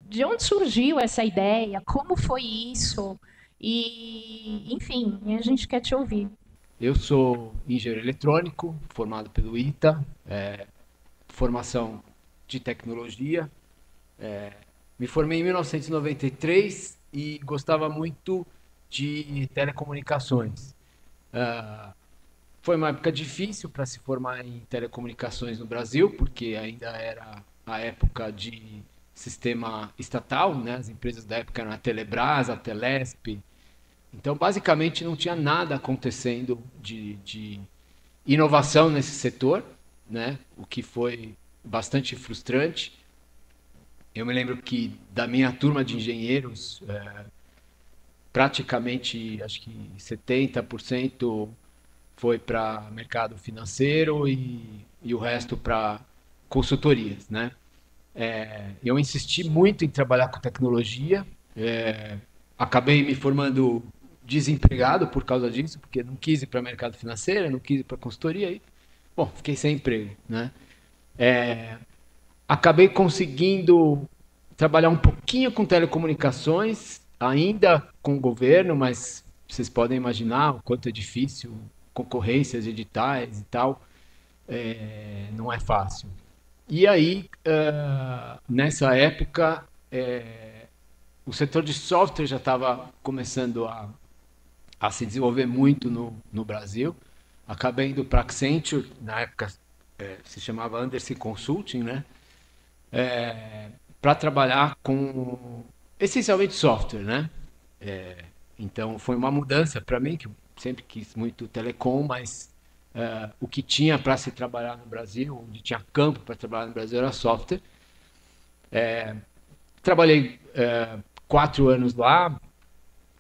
de onde surgiu essa ideia? Como foi isso? E, enfim, a gente quer te ouvir. Eu sou engenheiro eletrônico, formado pelo ITA, formação de tecnologia. Me formei em 1993 e gostava muito de telecomunicações. Foi uma época difícil para se formar em telecomunicações no Brasil, porque ainda era a época de sistema estatal, né? As empresas da época eram a Telebrás, a Telesp. Então, basicamente, não tinha nada acontecendo de inovação nesse setor, né? O que foi bastante frustrante. Eu me lembro que da minha turma de engenheiros, praticamente, acho que 70% foi para mercado financeiro e o resto para consultorias, né? Eu insisti muito em trabalhar com tecnologia, acabei me formando desempregado por causa disso, porque não quis ir para mercado financeiro, não quis ir para consultoria, e, bom, fiquei sem emprego, né? Acabei conseguindo trabalhar um pouquinho com telecomunicações, ainda com o governo, mas vocês podem imaginar o quanto é difícil, concorrências, editais e tal, não é fácil. E aí, nessa época, o setor de software já estava começando a se desenvolver muito no Brasil. Acabei indo para a Accenture, na época se chamava Anderson Consulting, né? Para trabalhar com essencialmente software, né? Então foi uma mudança para mim, que eu sempre quis muito telecom, mas o que tinha para se trabalhar no Brasil, onde tinha campo para trabalhar no Brasil era software. Trabalhei 4 anos lá,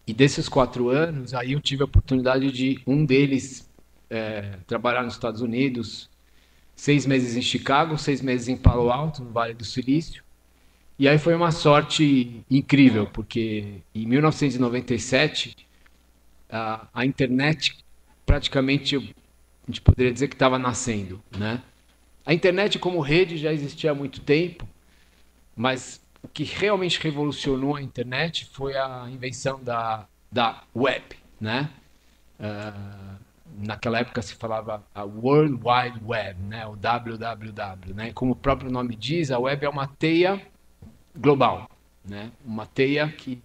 e desses 4 anos, aí eu tive a oportunidade de um deles trabalhar nos Estados Unidos, 6 meses em Chicago, 6 meses em Palo Alto, no Vale do Silício. E aí foi uma sorte incrível, porque em 1997 a internet praticamente a gente poderia dizer que estava nascendo, né? A internet como rede já existia há muito tempo, mas o que realmente revolucionou a internet foi a invenção da web, né? Naquela época se falava a World Wide Web, né? O WWW, né? Como o próprio nome diz, a web é uma teia global, né? Uma teia que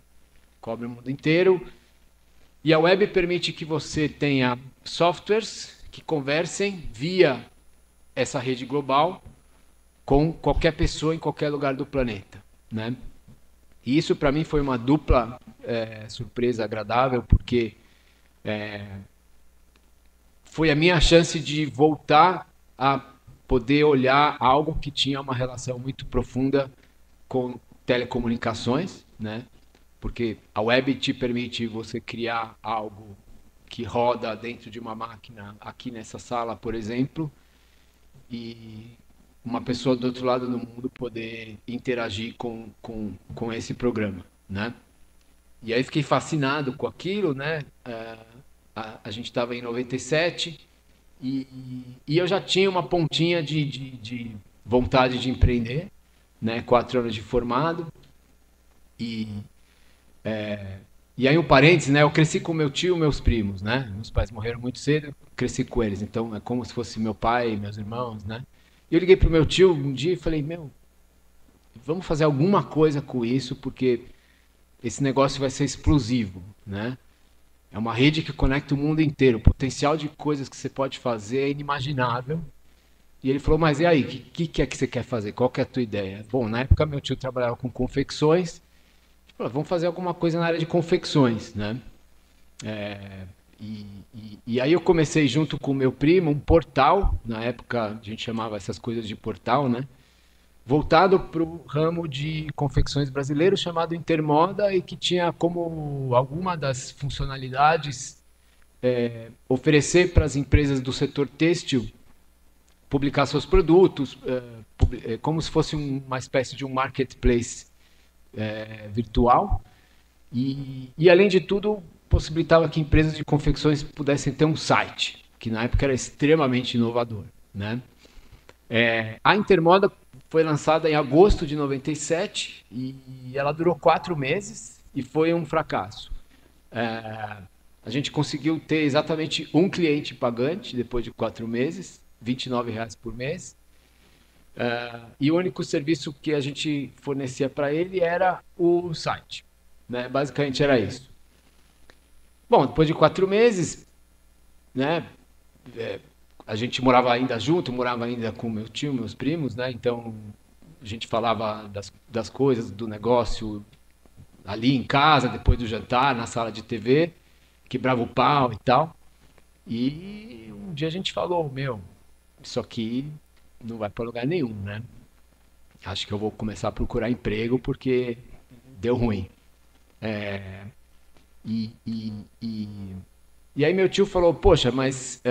cobre o mundo inteiro. E a web permite que você tenha softwares que conversem via essa rede global com qualquer pessoa em qualquer lugar do planeta, né? E isso para mim foi uma dupla surpresa agradável, porque foi a minha chance de voltar a poder olhar algo que tinha uma relação muito profunda com telecomunicações, né? Porque a web te permite você criar algo que roda dentro de uma máquina aqui nessa sala, por exemplo, e uma pessoa do outro lado do mundo poder interagir com esse programa, né? E aí fiquei fascinado com aquilo, né? A gente estava em 97 e eu já tinha uma pontinha de vontade de empreender, né? 4 anos de formado e e aí um parênteses, né? Eu cresci com meu tio e meus primos, né? Meus pais morreram muito cedo, eu cresci com eles, então é como se fosse meu pai e meus irmãos, né? E eu liguei pro meu tio um dia e falei, meu, vamos fazer alguma coisa com isso, porque esse negócio vai ser explosivo, né? É uma rede que conecta o mundo inteiro. O potencial de coisas que você pode fazer é inimaginável. E ele falou, mas e aí, o que é que você quer fazer? Qual que é a tua ideia? Bom, na época meu tio trabalhava com confecções. Falou, vamos fazer alguma coisa na área de confecções, né? E aí eu comecei junto com o meu primo um portal, na época a gente chamava essas coisas de portal, né? Voltado para o ramo de confecções brasileiro chamado Intermoda e que tinha como alguma das funcionalidades oferecer para as empresas do setor têxtil publicar seus produtos, como se fosse uma espécie de um marketplace virtual. E, além de tudo, possibilitava que empresas de confecções pudessem ter um site, que na época era extremamente inovador, né? A Intermoda foi lançada em agosto de 97 e ela durou 4 meses e foi um fracasso. A gente conseguiu ter exatamente um cliente pagante depois de 4 meses, R$ 29 por mês. E o único serviço que a gente fornecia para ele era o site. Né? Basicamente era isso. Bom, depois de 4 meses, né, a gente morava ainda junto, morava ainda com meu tio, meus primos, né? Então a gente falava das coisas do negócio ali em casa, depois do jantar, na sala de TV, quebrava o pau e tal. E um dia a gente falou, meu, isso aqui não vai para lugar nenhum, né? Acho que eu vou começar a procurar emprego porque deu ruim. E, e, e, e aí meu tio falou, poxa, mas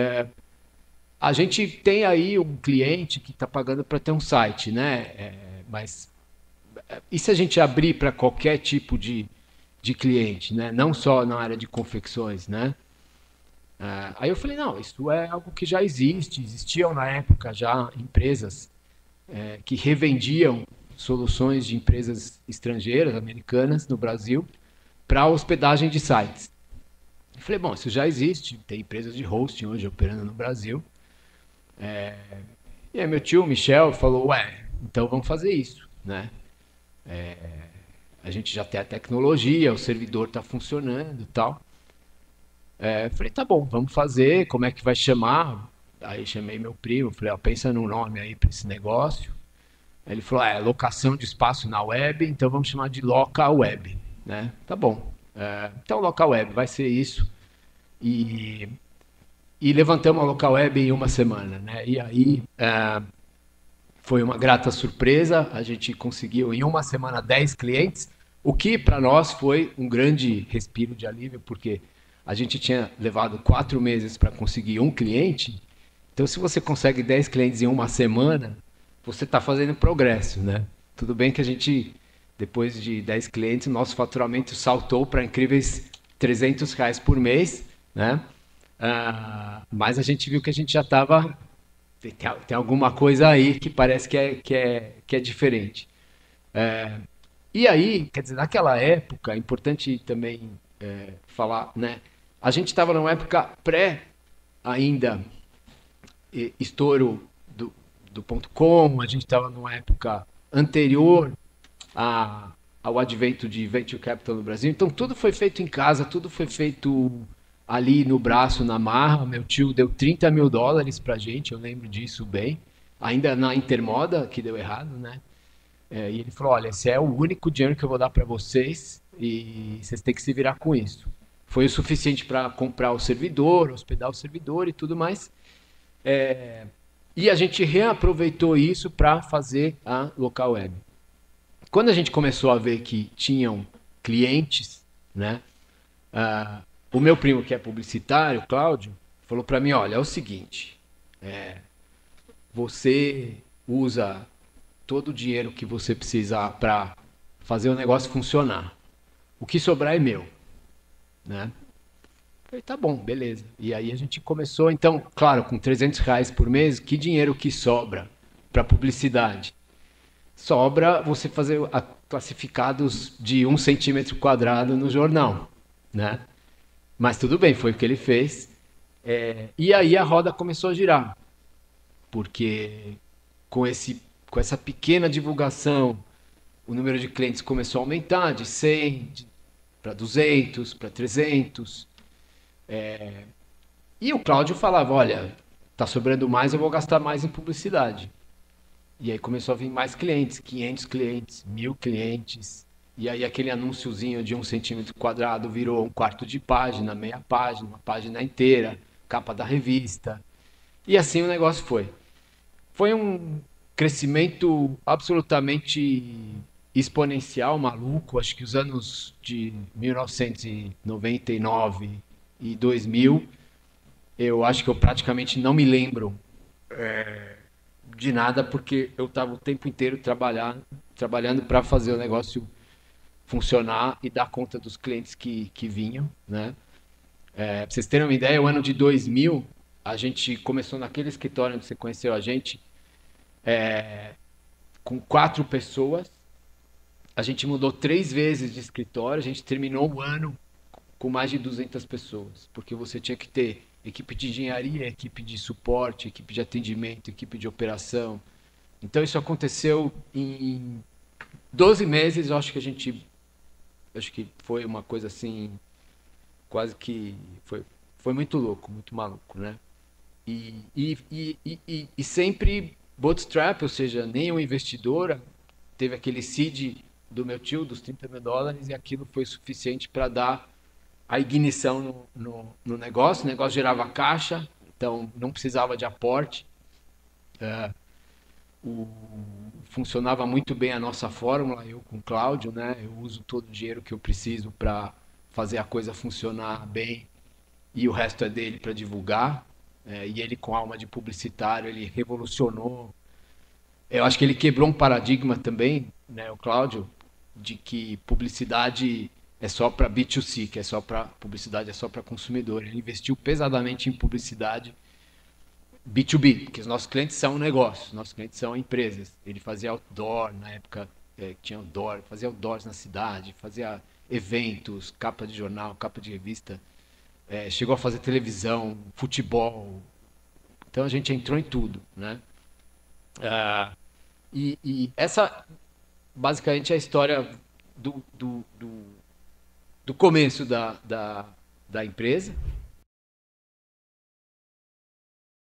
a gente tem aí um cliente que está pagando para ter um site, né? Mas e se a gente abrir para qualquer tipo de cliente, né? Não só na área de confecções, né? Aí eu falei, não, isso é algo que já existe. Existiam na época já empresas que revendiam soluções de empresas estrangeiras, americanas, no Brasil, para hospedagem de sites. Eu falei, bom, isso já existe, tem empresas de hosting hoje operando no Brasil. E aí meu tio, Michel, falou, ué, então vamos fazer isso, né? A gente já tem a tecnologia, o servidor está funcionando e tal. Eu falei, tá bom, vamos fazer, como é que vai chamar? Aí chamei meu primo, falei, ó, pensa num nome aí para esse negócio. Aí ele falou, locação de espaço na web, então vamos chamar de Local Web, né? Tá bom. Então Local Web vai ser isso. E, e levantamos a Local Web em uma semana, né? E aí foi uma grata surpresa, a gente conseguiu em uma semana 10 clientes, o que para nós foi um grande respiro de alívio, porque a gente tinha levado 4 meses para conseguir um cliente. Então, se você consegue 10 clientes em uma semana, você está fazendo progresso, né? Tudo bem que a gente, depois de 10 clientes, nosso faturamento saltou para incríveis R$ 300 por mês, né? Mas a gente viu que a gente já estava. Tem alguma coisa aí que parece que é diferente. E aí, quer dizer, naquela época, é importante também falar, né? A gente estava numa época pré ainda estouro do ponto .com, a gente estava numa época anterior ao advento de Venture Capital no Brasil, então tudo foi feito em casa, tudo foi feito ali no braço, na marra. Meu tio deu US$ 30.000 pra gente, eu lembro disso bem, ainda na Intermoda, que deu errado, né? E ele falou, olha, esse é o único dinheiro que eu vou dar para vocês e vocês têm que se virar com isso. Foi o suficiente para comprar o servidor, hospedar o servidor e tudo mais. E a gente reaproveitou isso para fazer a Local Web. Quando a gente começou a ver que tinham clientes, né? O meu primo, que é publicitário, Cláudio, falou para mim, olha, é o seguinte, você usa todo o dinheiro que você precisar para fazer o negócio funcionar. O que sobrar é meu, né? Falei, tá bom, beleza. E aí a gente começou, então, claro, com R$ 300 por mês, que dinheiro que sobra para publicidade? Sobra você fazer classificados de 1 cm² no jornal, né? Mas tudo bem, foi o que ele fez. E aí a roda começou a girar, porque com essa pequena divulgação, o número de clientes começou a aumentar de 100 para 200, para 300. E o Cláudio falava, olha, tá sobrando mais, eu vou gastar mais em publicidade. E aí começou a vir mais clientes, 500 clientes, 1.000 clientes. E aí aquele anúnciozinho de 1 cm² virou um quarto de página, meia página, uma página inteira, capa da revista. E assim o negócio foi. Foi um crescimento absolutamente exponencial, maluco. Acho que os anos de 1999 e 2000, eu acho que eu praticamente não me lembro de nada, porque eu estava o tempo inteiro trabalhando para fazer o negócio funcionar e dar conta dos clientes que vinham, né? Pra vocês terem uma ideia, o ano de 2000, a gente começou naquele escritório onde você conheceu a gente, com 4 pessoas. A gente mudou 3 vezes de escritório. A gente terminou o ano com mais de 200 pessoas, porque você tinha que ter equipe de engenharia, equipe de suporte, equipe de atendimento, equipe de operação. Então isso aconteceu em 12 meses. Eu acho que foi uma coisa assim, quase que foi muito louco, muito maluco, né? E sempre bootstrap, ou seja, nem o investidor teve aquele seed do meu tio, dos US$ 30 mil, e aquilo foi suficiente para dar a ignição no negócio. O negócio gerava caixa, então não precisava de aporte. O, Funcionava muito bem a nossa fórmula, eu com o Cláudio, né? Eu uso todo o dinheiro que eu preciso para fazer a coisa funcionar bem e o resto é dele para divulgar. E ele, com alma de publicitário, ele revolucionou. Eu acho que ele quebrou um paradigma também, né, o Cláudio, de que publicidade é só para B2C, que é só para publicidade é só para consumidor. Ele investiu pesadamente em publicidade B2B, porque os nossos clientes são negócios, nossos clientes são empresas. Ele fazia outdoor na época, tinha outdoor, fazia outdoors na cidade, fazia eventos, capa de jornal, capa de revista, chegou a fazer televisão, futebol. Então a gente entrou em tudo, né? E essa basicamente é a história do, do, do, do começo da empresa.